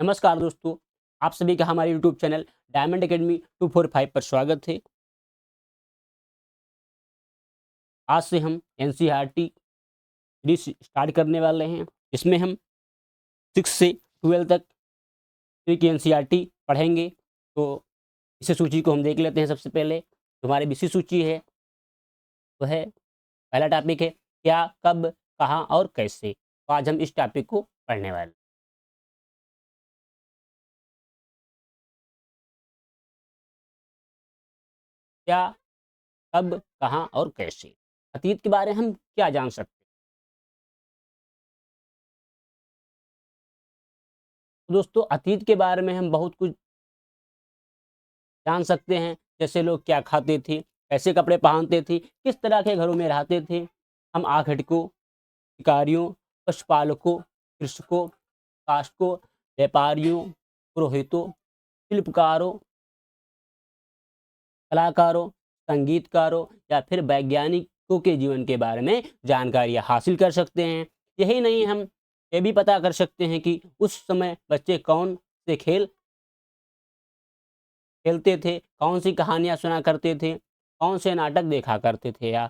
नमस्कार दोस्तों, आप सभी का हमारे यूट्यूब चैनल डायमंड अकेडमी 245 पर स्वागत है। आज से हम एनसीईआरटी सीरीज स्टार्ट करने वाले हैं। इसमें हम 6 से 12 तक की एनसीईआरटी पढ़ेंगे। तो इस सूची को हम देख लेते हैं। सबसे पहले जो हमारी विषय सूची है, वो है पहला टॉपिक है क्या, कब, कहाँ और कैसे। तो आज हम इस टॉपिक को पढ़ने वाले हैं। क्या, कब, कहाँ और कैसे। अतीत के बारे में हम क्या जान सकते हैं? तो दोस्तों, अतीत के बारे में हम बहुत कुछ जान सकते हैं। जैसे लोग क्या खाते थे, कैसे कपड़े पहनते थे, किस तरह के घरों में रहते थे। हम आखिड़कों, शिकारियों, पशुपालकों, कृषकों, काष्ठों, व्यापारियों, पुरोहितों, शिल्पकारों, कलाकारों, संगीतकारों या फिर वैज्ञानिकों के जीवन के बारे में जानकारियाँ हासिल कर सकते हैं। यही नहीं, हम ये भी पता कर सकते हैं कि उस समय बच्चे कौन से खेल खेलते थे, कौन सी कहानियाँ सुना करते थे, कौन से नाटक देखा करते थे या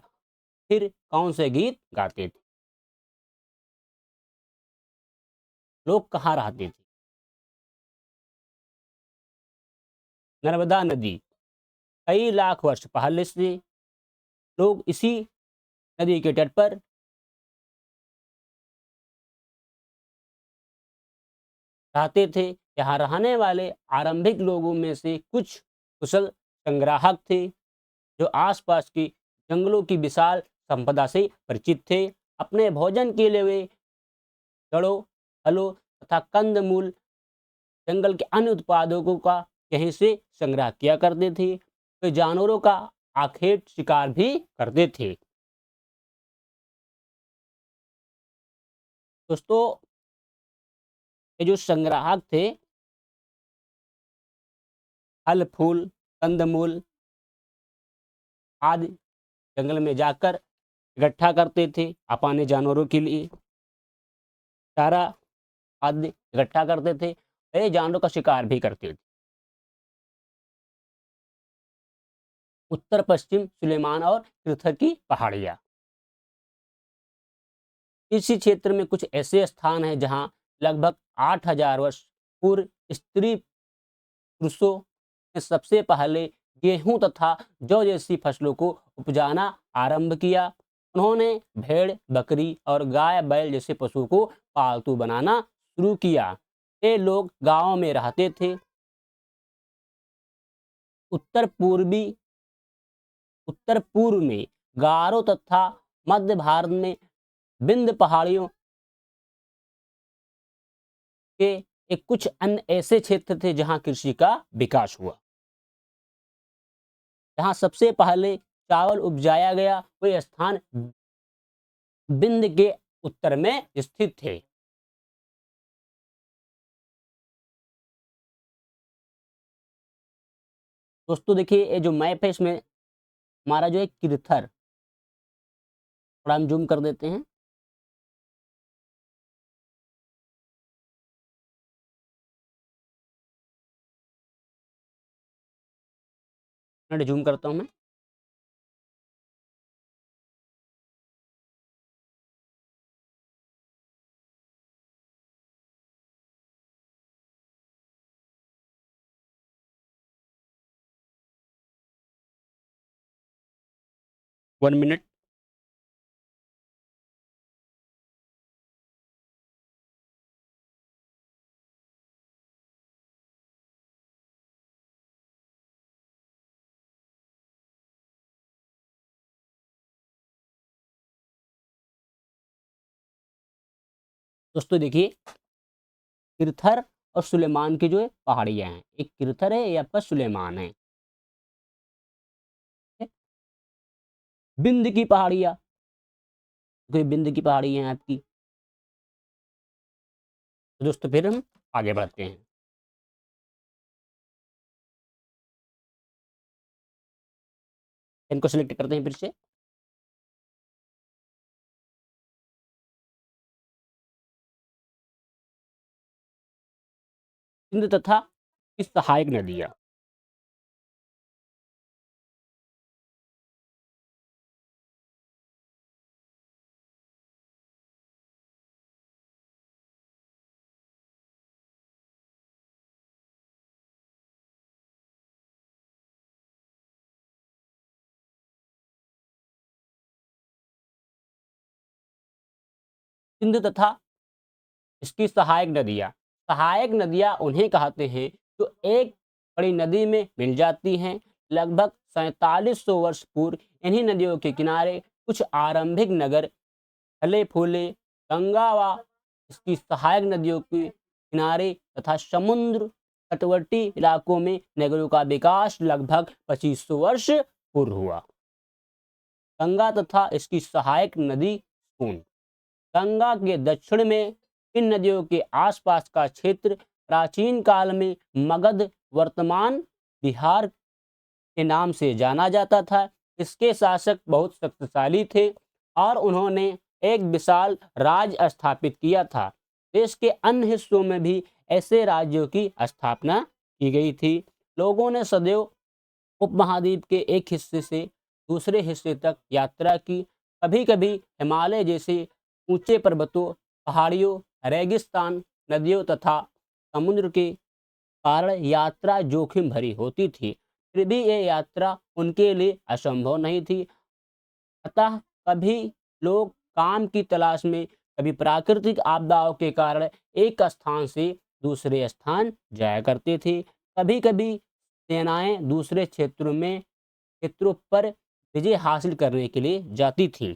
फिर कौन से गीत गाते थे, लोग कहाँ रहते थे। नर्मदा नदी कई लाख वर्ष पहले से लोग इसी नदी के तट पर रहते थे। यहाँ रहने वाले आरंभिक लोगों में से कुछ कुशल संग्राहक थे, जो आसपास की जंगलों की विशाल संपदा से परिचित थे। अपने भोजन के लिए वे जड़ों, फलों तथा कंद-मूल, जंगल के अन्य उत्पादकों का यहीं से संग्रह किया करते थे। वे जानवरों का आखेट शिकार भी करते थे। दोस्तों, ये जो संग्राहक थे, फल फूल, कंदमूल आदि जंगल में जाकर इकट्ठा करते थे अपने जानवरों के लिए। चारा आदि इकट्ठा करते थे। ये जानवरों का शिकार भी करते थे। उत्तर पश्चिम सुलेमान और कृथक की पहाड़ियाँ, इसी क्षेत्र में कुछ ऐसे स्थान हैं जहाँ लगभग 8,000 वर्ष पूर्व स्त्री पुरुषों ने सबसे पहले गेहूं तथा जौ जैसी फसलों को उपजाना आरंभ किया। उन्होंने भेड़, बकरी और गाय बैल जैसे पशुओं को पालतू बनाना शुरू किया। ये लोग गांवों में रहते थे। उत्तर पूर्वी उत्तर पूर्व में गारो तथा मध्य भारत में विंध्य पहाड़ियों के एक कुछ अन्य ऐसे क्षेत्र थे जहां कृषि का विकास हुआ। जहाँ सबसे पहले चावल उपजाया गया, वह स्थान विंध्य के उत्तर में स्थित थे। दोस्तों देखिए, ये जो मैप है, इसमें हमारा जो है किरथर, थोड़ा हम जूम कर देते हैं। मिनट जूम करता हूँ मैं। One minute. दोस्तों देखिए, किरथर और सुलेमान की जो है पहाड़ियाँ हैं। एक किरथर है, ये आपका सुलेमान है। विंध्य की पहाड़ियाँ, कोई विंध्य की पहाड़ी है आपकी। तो दोस्तों फिर हम आगे बढ़ते हैं। इनको सिलेक्ट करते हैं फिर से। सिंध तथा इस सहायक नदियाँ। सिंध तथा इसकी सहायक नदियाँ उन्हें कहते हैं जो एक बड़ी नदी में मिल जाती हैं। लगभग 4700 वर्ष पूर्व इन्हीं नदियों के किनारे कुछ आरंभिक नगर फले फूले। गंगा व इसकी सहायक नदियों के किनारे तथा समुद्र तटवर्ती इलाकों में नगरों का विकास लगभग 2500 वर्ष पूर्व हुआ। गंगा तथा इसकी सहायक नदी सोन। गंगा के दक्षिण में इन नदियों के आसपास का क्षेत्र प्राचीन काल में मगध, वर्तमान बिहार के नाम से जाना जाता था। इसके शासक बहुत शक्तिशाली थे और उन्होंने एक विशाल राज्य स्थापित किया था। देश के अन्य हिस्सों में भी ऐसे राज्यों की स्थापना की गई थी। लोगों ने सदैव उपमहाद्वीप के एक हिस्से से दूसरे हिस्से तक यात्रा की। कभी कभी हिमालय जैसे ऊंचे पर्वतों, पहाड़ियों, रेगिस्तान, नदियों तथा समुद्र के कारण यात्रा जोखिम भरी होती थी। फिर भी ये यात्रा उनके लिए असंभव नहीं थी। अतः कभी लोग काम की तलाश में, कभी प्राकृतिक आपदाओं के कारण एक स्थान से दूसरे स्थान जाया करते थे। कभी कभी सेनाएं दूसरे क्षेत्रों पर विजय हासिल करने के लिए जाती थी।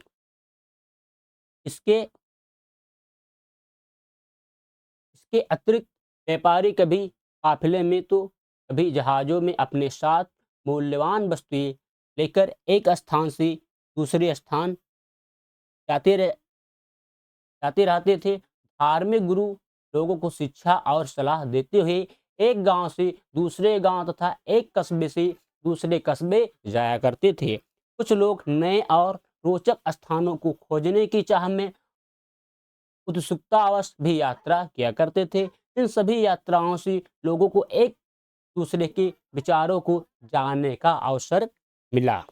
इसके इसके अतिरिक्त व्यापारी कभी काफिले में तो कभी जहाज़ों में अपने साथ मूल्यवान वस्तुएं लेकर एक स्थान से दूसरे स्थान जाते रह जाते रहते थे। धार्मिक गुरु लोगों को शिक्षा और सलाह देते हुए एक गांव से दूसरे गांव तथा एक कस्बे से दूसरे कस्बे जाया करते थे। कुछ लोग नए और रोचक स्थानों को खोजने की चाह में उत्सुकतावश भी यात्रा किया करते थे। इन सभी यात्राओं से लोगों को एक दूसरे के विचारों को जानने का अवसर मिला।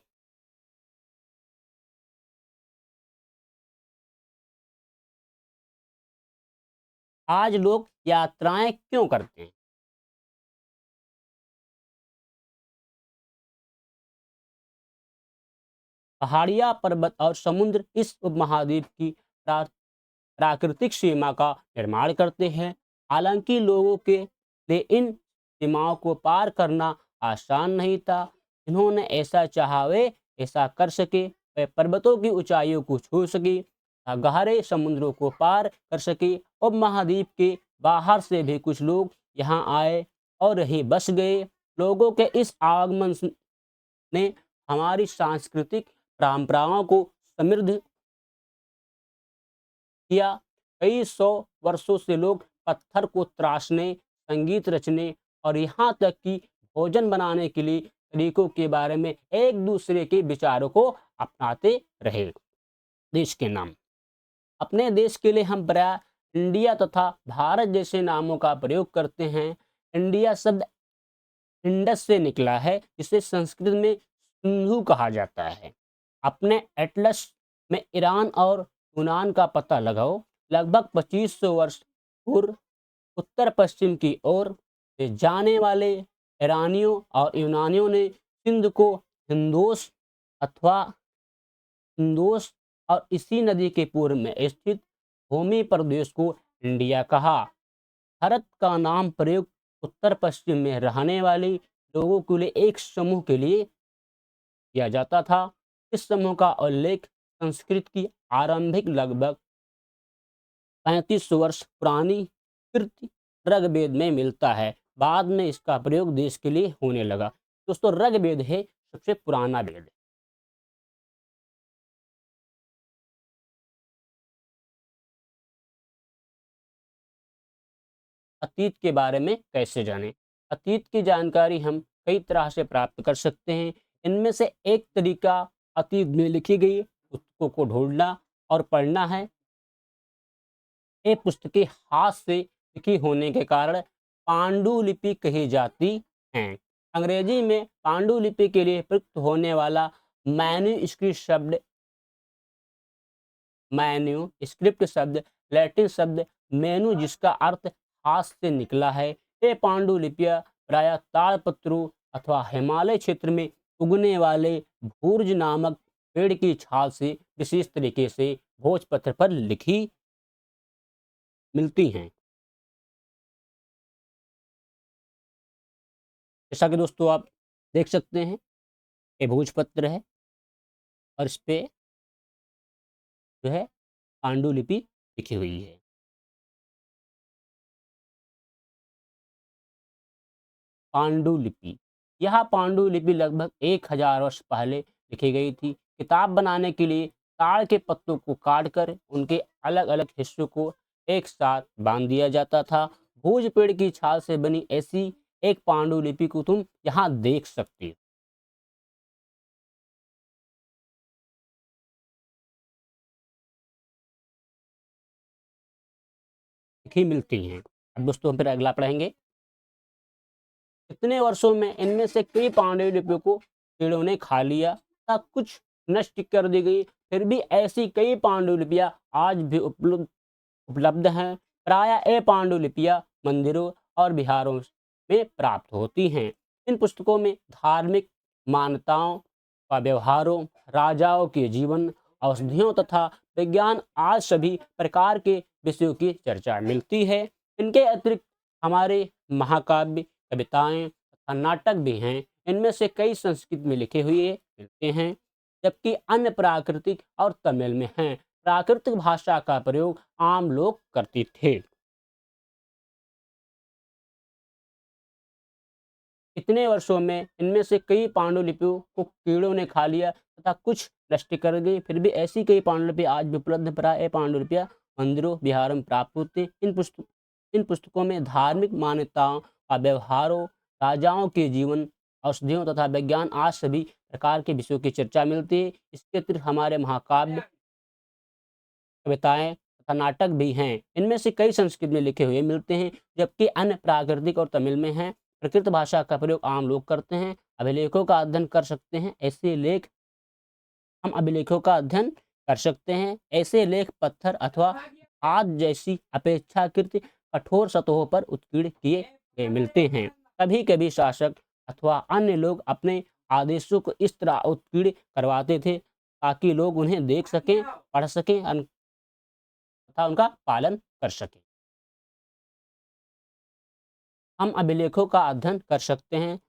आज लोग यात्राएं क्यों करते हैं? पहाड़ियाँ, पर्वत और समुद्र इस उपमहाद्वीप की प्राकृतिक सीमा का निर्माण करते हैं। हालांकि लोगों के लिए इन सीमाओं को पार करना आसान नहीं था। जिन्होंने ऐसा चाहा वे ऐसा कर सके। वे पर्वतों की ऊंचाइयों को छू सके, गहरे समुद्रों को पार कर सके। उपमहाद्वीप के बाहर से भी कुछ लोग यहाँ आए और यहीं बस गए। लोगों के इस आगमन ने हमारी सांस्कृतिक परंपराओं को समृद्ध किया। कई सौ वर्षों से लोग पत्थर को तराशने, संगीत रचने और यहाँ तक कि भोजन बनाने के लिए तरीकों के बारे में एक दूसरे के विचारों को अपनाते रहे। देश के नाम। अपने देश के लिए हम प्राय इंडिया तथा भारत जैसे नामों का प्रयोग करते हैं। इंडिया शब्द इंडस से निकला है, जिसे संस्कृत में सिंधु कहा जाता है। अपने एटलस में ईरान और यूनान का पता लगाओ। लगभग 2500 वर्ष पूर्व उत्तर पश्चिम की ओर से जाने वाले ईरानियों और यूनानियों ने सिंध को हिंदोस अथवा इंदोस और इसी नदी के पूर्व में स्थित भूमि प्रदेश को इंडिया कहा। भारत का नाम प्रयोग उत्तर पश्चिम में रहने वाले लोगों के लिए एक समूह के लिए किया जाता था। इस समूह का उल्लेख संस्कृत की आरंभिक लगभग 3500 वर्ष पुरानी कृति ऋग्वेद में मिलता है। बाद में इसका प्रयोग देश के लिए होने लगा। दोस्तों, ऋग्वेद है सबसे पुराना वेद। अतीत के बारे में कैसे जानें? अतीत की जानकारी हम कई तरह से प्राप्त कर सकते हैं। इनमें से एक तरीका अतीत में लिखी गई पुस्तकों को ढूंढना और पढ़ना है। ये पुस्तकें हाथ से लिखी होने के कारण पांडुलिपि कही जाती हैं। अंग्रेजी में पांडुलिपि के लिए प्रयुक्त होने वाला मैन्यूस्क्रिप्ट शब्द लैटिन शब्द मेनू जिसका अर्थ हाथ से निकला है। ये पांडुलिपियां प्रायः ताड़पत्रों अथवा हिमालय क्षेत्र में उगने वाले भूर्ज नामक पेड़ की छाल से विशेष तरीके से भोजपत्र पर लिखी मिलती हैं। जैसा कि दोस्तों आप देख सकते हैं, ये भोजपत्र है और इस पे जो है पांडुलिपि लिखी हुई है। पांडुलिपि, यह पांडुलिपि लगभग 1000 वर्ष पहले लिखी गई थी। किताब बनाने के लिए ताड़ के पत्तों को काटकर उनके अलग अलग हिस्सों को एक साथ बांध दिया जाता था। भोज पेड़ की छाल से बनी ऐसी एक पांडुलिपि को तुम यहाँ देख सकते हो। लिखी मिलती हैं। अब दोस्तों हम फिर अगला पढ़ेंगे। इतने वर्षों में इनमें से कई पांडुलिपियों को कीड़ों ने खा लिया था, कुछ नष्ट कर दी गई। फिर भी ऐसी कई पांडुलिपियां आज भी उपलब्ध हैं। प्रायः ये पांडुलिपियां मंदिरों और विहारों में प्राप्त होती हैं। इन पुस्तकों में धार्मिक मान्यताओं व व्यवहारों, राजाओं के जीवन, औषधियों तथा विज्ञान आज सभी प्रकार के विषयों की चर्चा मिलती है। इनके अतिरिक्त हमारे महाकाव्य, कविताएं तथा नाटक भी हैं। इनमें से कई संस्कृत में लिखे हुए मिलते हैं, जबकि अन्य प्राकृतिक और तमिल में हैं। प्राकृतिक भाषा का प्रयोग आम लोग करते थे। इतने वर्षों में इनमें से कई पांडुलिपियों को कीड़ों ने खा लिया तथा कुछ नष्ट कर गई। फिर भी ऐसी कई पांडुलिपि आज भी उपलब्ध हैं। प्रायः ये पांडुलिपियां मंदिरों, विहारों में प्राप्त होती हैं। इन पुस्तकों में धार्मिक मान्यताओं और व्यवहारों, राजाओं के जीवन, औषधियों तथा विज्ञान आज सभी प्रकार के विषयों की चर्चा मिलती है। इसके अतिरिक्त हमारे महाकाव्य, कविताएं तथा नाटक भी हैं। इनमें से कई संस्कृत में लिखे हुए मिलते हैं, जबकि अन्य प्राकृतिक और तमिल में हैं। प्रकृत भाषा का प्रयोग आम लोग करते हैं। अभिलेखों का अध्ययन कर सकते हैं। ऐसे लेख हम अभिलेखों का अध्ययन कर सकते हैं। ऐसे लेख पत्थर अथवा हाथ जैसी अपेक्षाकृत कठोर सतहों पर उत्कीर्ण किए गए मिलते हैं। कभी कभी शासक अथवा अन्य लोग अपने आदेशों को इस तरह उत्कीर्ण करवाते थे ताकि लोग उन्हें देख सकें, पढ़ सकें तथा उनका पालन कर सकें। हम अभिलेखों का अध्ययन कर सकते हैं।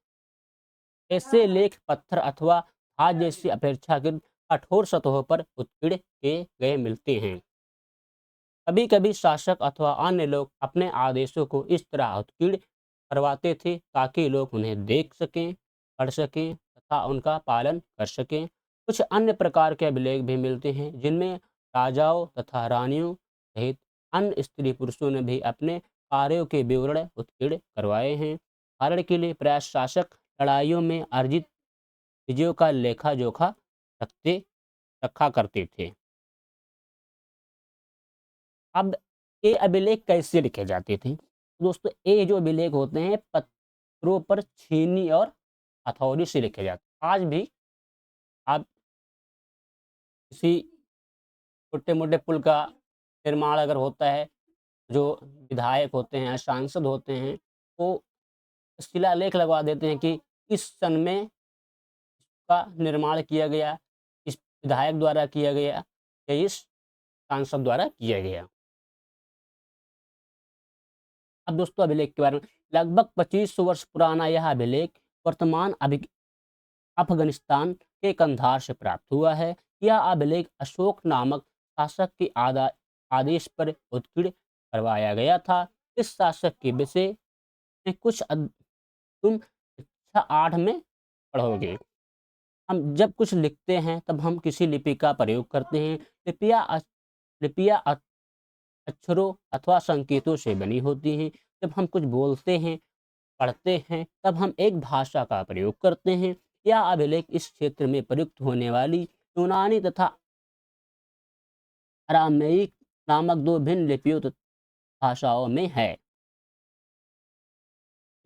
ऐसे लेख पत्थर अथवा हाथ जैसी अपेक्षाकृत कठोर सतहों पर उत्कीर्ण किए गए मिलते हैं। कभी कभी शासक अथवा अन्य लोग अपने आदेशों को इस तरह उत्कीर्ण करवाते थे ताकि लोग उन्हें देख सकें, पढ़ सकें तथा उनका पालन कर सकें। कुछ अन्य प्रकार के अभिलेख भी मिलते हैं जिनमें राजाओं तथा रानियों सहित अन्य स्त्री पुरुषों ने भी अपने कार्यों के विवरण उत्कीर्ण करवाए हैं। उदाहरण के लिए प्रायः शासक लड़ाइयों में अर्जित विजयों का लेखा जोखा रखा करते थे। अब ये अभिलेख कैसे लिखे जाते थे? दोस्तों, ये जो अभिलेख होते हैं पत्रों पर छीनी और हथौड़ी से लिखे जाते हैं। आज भी आप किसी छोटे मोटे पुल का निर्माण अगर होता है, जो विधायक होते हैं, सांसद होते हैं, वो शिलालेख लगवा देते हैं कि इस सन में का निर्माण किया गया, इस विधायक द्वारा किया गया या इस सांसद द्वारा किया गया। अब दोस्तों अभिलेख के बारे में, लगभग 2500 वर्ष पुराना यह अभिलेख वर्तमान अफगानिस्तान के कंधार से प्राप्त हुआ है। यह अभिलेख अशोक नामक शासक के आदेश पर उत्कीर्ण करवाया गया था। इस शासक के विषय में तुम कक्षा 8 में पढ़ोगे। हम जब कुछ लिखते हैं तब हम किसी लिपि का प्रयोग करते हैं। लिपियाँ अक्षरों अथवा संकेतों से बनी होती हैं। जब हम कुछ बोलते हैं, पढ़ते हैं, तब हम एक भाषा का प्रयोग करते हैं। यह अभिलेख इस क्षेत्र में प्रयुक्त होने वाली यूनानी तथा अरामेइक नामक दो भिन्न लिपियों भाषाओं में है।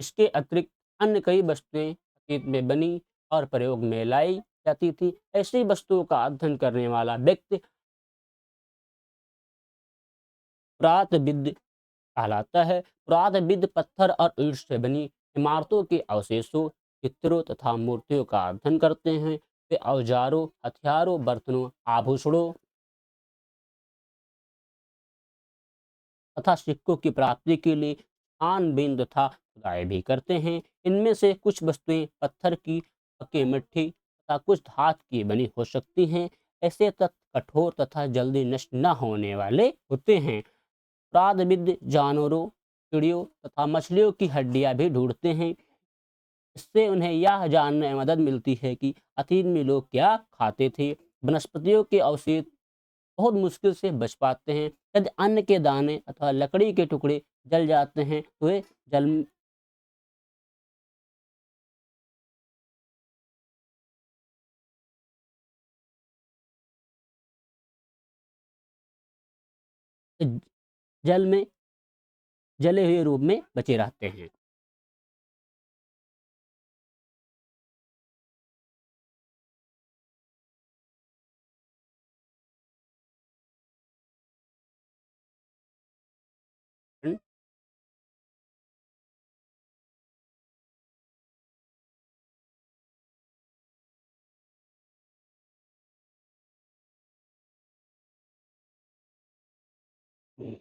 इसके अतिरिक्त अन्य कई वस्तुएं अतीत में बनी और प्रयोग में लाई जाती थी। ऐसी वस्तुओं का अध्ययन करने वाला व्यक्ति पुरातत्वविद कहलाता है। पुरातत्वविद पत्थर और ईंट से बनी इमारतों के अवशेषों, चित्रों तथा मूर्तियों का अध्ययन करते हैं। वे औजारों, हथियारों, बर्तनों, आभूषणों तथा सिक्कों की प्राप्ति के लिए छानबीन तथा खुदाई भी करते हैं। इनमें से कुछ वस्तुएं पत्थर की, पक्की मिट्टी तथा कुछ धातु की बनी हो सकती हैं। ऐसे तत्व कठोर तथा जल्दी नष्ट न होने वाले होते हैं। पुरातत्वविद जानवरों, चिड़ियों तथा मछलियों की हड्डियां भी ढूंढते हैं। इससे उन्हें यह जानने में मदद मिलती है कि अतीत में लोग क्या खाते थे। वनस्पतियों के अवशेष बहुत मुश्किल से बच पाते हैं। यदि अन्न के दाने अथवा लकड़ी के टुकड़े जल जाते हैं तो वे जल जल में जले हुए रूप में बचे रहते हैं। हुँ, हुँ।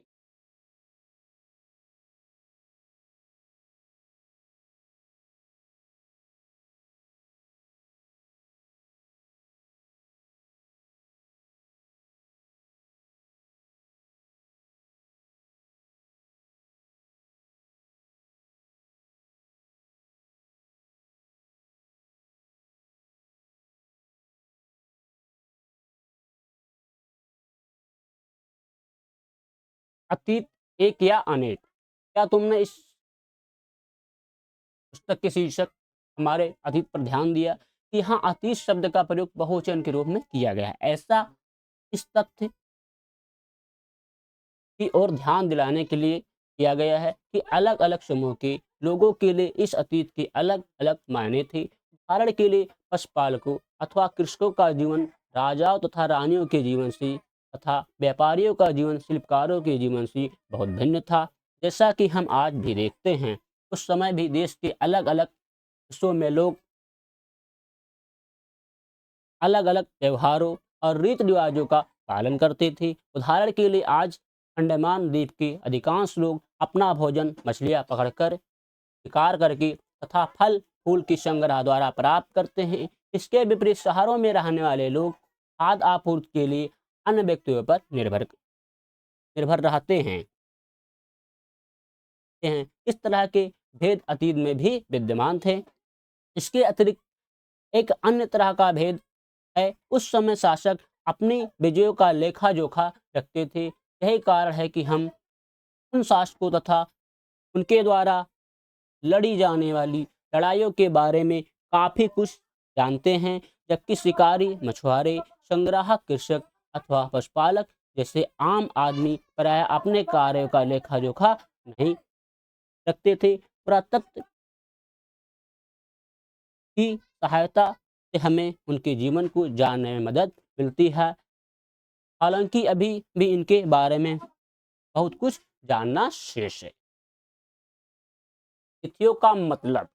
अतीत एक या अनेक। क्या तुमने इस पुस्तक के शीर्षक हमारे अतीत पर ध्यान दिया कि यहाँ अतीत शब्द का प्रयोग बहुवचन के रूप में किया गया है। ऐसा इस तथ्य की ओर ध्यान दिलाने के लिए किया गया है कि अलग-अलग समूह के लोगों के लिए इस अतीत के अलग-अलग मायने थे। उदाहरण के लिए पशुपालकों अथवा कृषकों का जीवन राजाओं तथा रानियों के जीवन से तथा व्यापारियों का जीवन शिल्पकारों के जीवन से बहुत भिन्न था। जैसा कि हम आज भी देखते हैं, उस समय भी देश के अलग-अलग हिस्सों में लोग अलग-अलग त्योहारों और रीति-रिवाजों का पालन करते थे। उदाहरण के लिए आज अंडमान द्वीप के अधिकांश लोग अपना भोजन मछलियाँ पकड़कर, शिकार करके तथा फल-फूल की संग्रह द्वारा प्राप्त करते हैं। इसके विपरीत शहरों में रहने वाले लोग खाद्य आपूर्ति के लिए अन्य व्यक्तियों पर निर्भर रहते हैं। इस तरह के भेद अतीत में भी विद्यमान थे। इसके अतिरिक्त एक अन्य तरह का भेद है, उस समय शासक अपनी विजयों का लेखा-जोखा रखते थे। यही कारण है कि हम उन शासकों तथा उनके द्वारा लड़ी जाने वाली लड़ाइयों के बारे में काफ़ी कुछ जानते हैं, जबकि शिकारी, मछुआरे, संग्राहक, कृषक अथवा पशुपालक जैसे आम आदमी प्रायः अपने कार्यों का लेखा-जोखा नहीं रखते थे। पुरातत्व की सहायता से हमें उनके जीवन को जानने में मदद मिलती है। हालाँकि अभी भी इनके बारे में बहुत कुछ जानना शेष है। तिथियों का मतलब।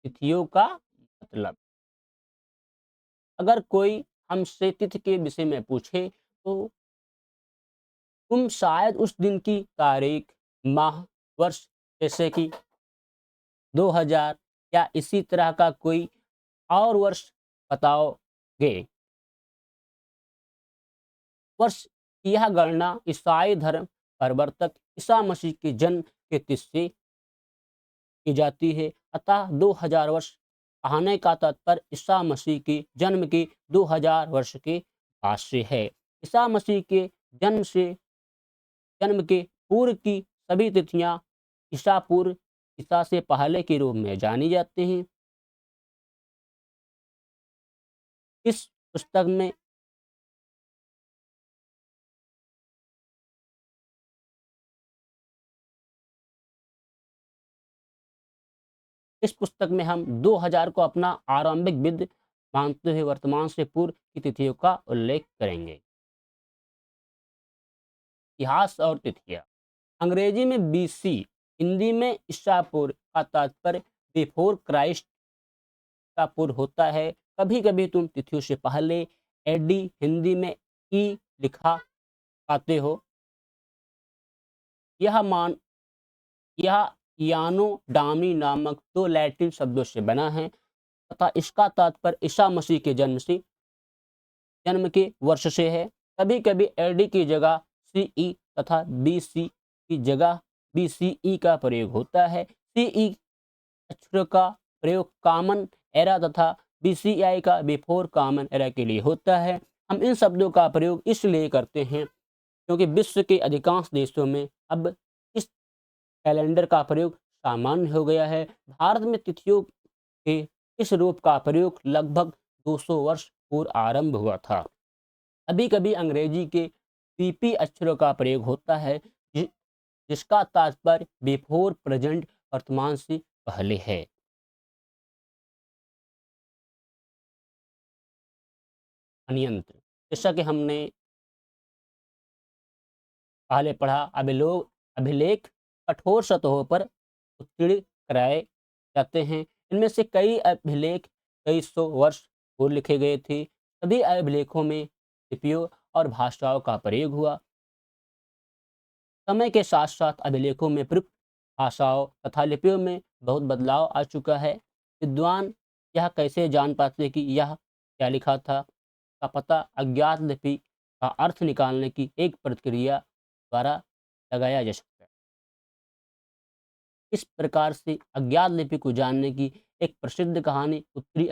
तिथियों का मतलब, अगर कोई हमसे तिथि के विषय में पूछे तो तुम शायद उस दिन की तारीख, माह, वर्ष जैसे कि 2000 या इसी तरह का कोई और वर्ष बताओगे। वर्ष की यह गणना ईसाई धर्म प्रवर्तक ईसा मसीह के जन्म के तिथि से की जाती है। अतः 2000 वर्ष कहने का तात्पर्य ईसा मसीह के जन्म के 2000 वर्ष के बाद से है। ईसा मसीह के जन्म के पूर्व की सभी तिथियां ईसा पूर्व, ईसा से पहले के रूप में जानी जाती हैं। इस पुस्तक में इस पुस्तक में हम 2000 को अपना आरंभिक विद मानते हुए वर्तमान से पूर्व की तिथियों का उल्लेख करेंगे। इतिहास और तिथियां। अंग्रेजी में बीसी, हिंदी में ईसा पूर्व का तात्पर्य बिफोर क्राइस्ट का पूर्व होता है। कभी कभी तुम तिथियों से पहले एडी हिंदी में ई लिखा पाते हो। यह मान यह यानो डामी नामक दो लैटिन शब्दों से बना है तथा इसका तात्पर्य ईसा मसीह के जन्म के वर्ष से है। कभी कभी एडी की जगह सीई तथा बीसी की जगह बीसीई का प्रयोग होता है। सीई अक्षर का प्रयोग कॉमन एरा तथा बीसीआई का बिफोर कॉमन एरा के लिए होता है। हम इन शब्दों का प्रयोग इसलिए करते हैं क्योंकि विश्व के अधिकांश देशों में अब इस कैलेंडर का प्रयोग सामान्य हो गया है। भारत में तिथियों के इस रूप का प्रयोग लगभग 200 वर्ष पूर्व आरंभ हुआ था। कभी कभी अंग्रेजी के पीपी अक्षरों का प्रयोग होता है जिसका तात्पर्य बिफोर प्रेजेंट वर्तमान से पहले है। अनियंत्र, जैसा कि हमने पहले पढ़ा, अभिलेख कठोर सतहों पर उत्कीर्ण कराए जाते हैं। इनमें से कई अभिलेख कई सौ वर्ष पूर्व लिखे गए थे। सभी अभिलेखों में लिपियों और भाषाओं का प्रयोग हुआ। समय के साथ साथ अभिलेखों में प्रयुक्त भाषाओं तथा लिपियों में बहुत बदलाव आ चुका है। विद्वान यह कैसे जान पाते कि यह क्या लिखा था का पता अज्ञात लिपि का अर्थ निकालने की एक प्रक्रिया द्वारा लगाया जा सकता है। इस प्रकार से अज्ञात लिपि को जानने की एक प्रसिद्ध कहानी उत्तरी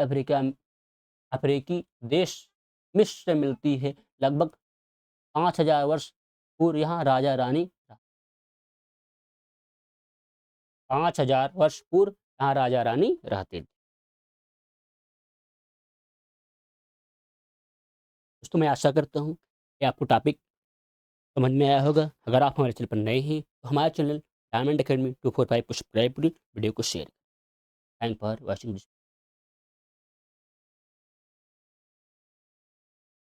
अफ्रीकी देश मिस्र से मिलती है। लगभग 5000 वर्ष पूर्व यहाँ राजा रानी 5000 वर्ष पूर्व यहाँ राजा रानी रहते थे। दोस्तों, मैं आशा करता हूँ कि आपको टॉपिक समझ में आया होगा। अगर आप हमारे चैनल पर नए हैं तो हमारे चैनल डायमंड अकेडमी 245 को सब्सक्राइब करें, वीडियो को शेयर करें। Thank for watching this.